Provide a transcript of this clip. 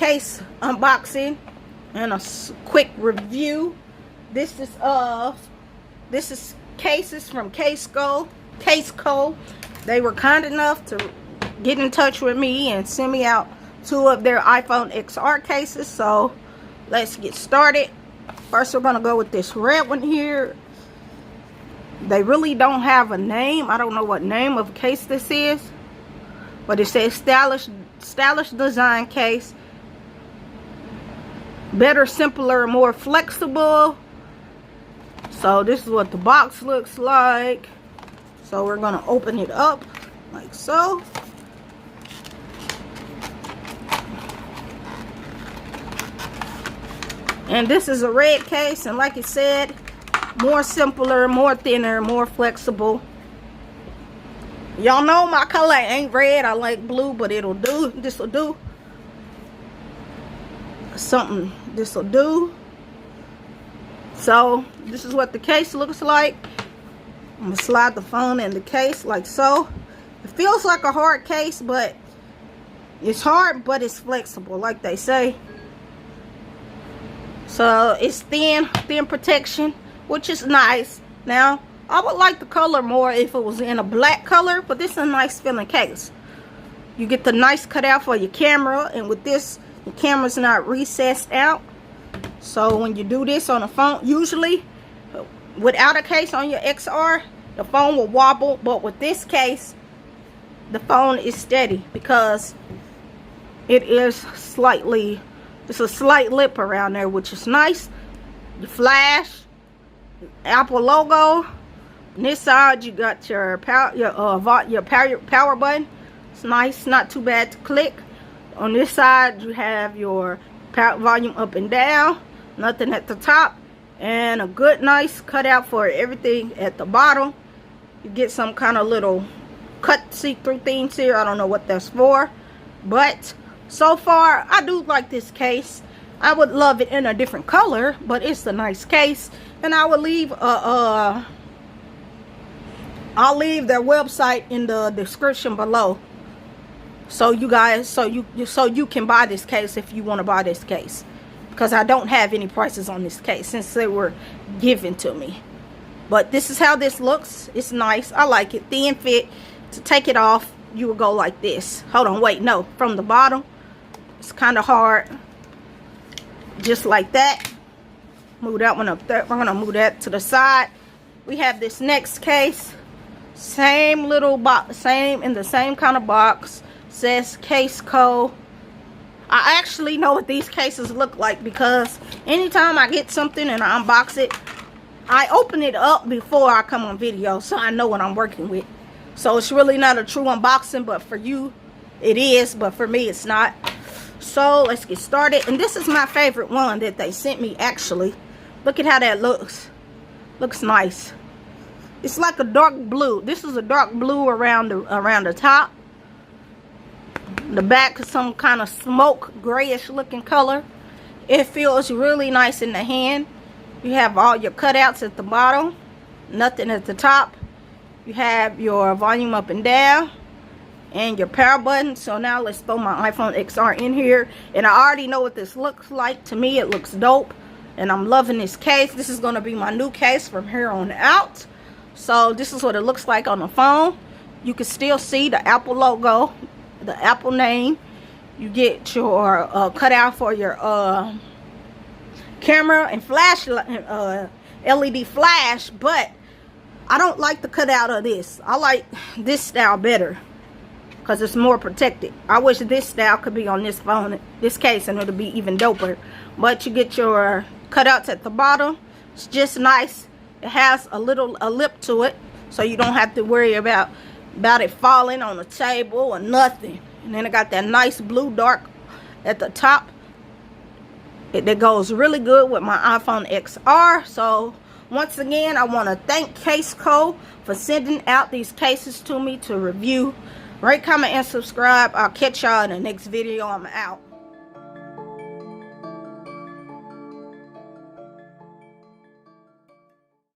case unboxing and a quick review. This is cases from Casekoo. They were kind enough to get in touch with me and send me out 2 of their iPhone XR cases. So let's get started. First, we're gonna go with this red one here. They really don't have a name. I don't know what name of case this is, but it says stylish design case. Better, simpler, more flexible. So this is what the box looks like. So we're gonna open it up like so. And this is a red case, and like it said, more simpler, more thinner, more flexible. Y'all know my color ain't red. I like blue, but it'll do. This will do. Something. This will do. So this is what the case looks like. I'm gonna slide the phone in the case like so. It feels like a hard case, but it's hard, but it's flexible, like they say. So it's thin protection, which is nice. Now, I would like the color more if it was in a black color, but this is a nice feeling case. You get the nice cutout for your camera, and with this, the camera's not recessed out. So when you do this on a phone, usually without a case on your XR, the phone will wobble, but with this case, the phone is steady because it is slightly, it's a slight lip around there, which is nice. The flash, Apple logo. On this side, you got your power button. It's nice, not too bad to click. On this side, you have your power volume up and down. Nothing at the top, and a good, nice cutout for everything at the bottom. You get some kind of little cut see-through things here. I don't know what that's for, but so far, I do like this case. I would love it in a different color, but it's a nice case. And I will leave I'll leave their website in the description below, so you guys, so you can buy this case if you want to buy this case, because I don't have any prices on this case since they were given to me. But this is how this looks. It's nice. I like it. Thin fit. To take it off, you will go like this. Hold on, wait, no, from the bottom. It's kind of hard. Just like that. Move that one up there. We're gonna move that to the side. We have this next case. Same little box, same in the same kind of box. Says Casekoo. I actually know what these cases look like because anytime I get something and I unbox it, I open it up before I come on video, so I know what I'm working with. So it's really not a true unboxing, but for you it is, but for me it's not. So let's get started. And this is my favorite one that they sent me, actually. Look at how that looks. Looks nice. It's like a dark blue. This is a dark blue around the top. The back is some kind of smoke grayish looking color. It feels really nice in the hand. You have all your cutouts at the bottom, nothing at the top. You have your volume up and down and your power button. So now let's throw my iPhone XR in here, and I already know what this looks like. To me, it looks dope, and I'm loving this case. This is going to be my new case from here on out. So this is what it looks like on the phone. You can still see the Apple logo, the Apple name. You get your cutout for your camera and flash, LED flash, but I don't like the cutout of this. I like this style better because it's more protected. I wish this style could be on this phone, this case, and it'll be even doper. But you get your cutouts at the bottom. It's just nice. It has a lip to it, so you don't have to worry about it falling on the table or nothing. And then it got that nice blue dark at the top. That goes really good with my iPhone XR. So once again, I want to thank Casekoo for sending out these cases to me to review. Rate, comment, and subscribe. I'll catch y'all in the next video. I'm out.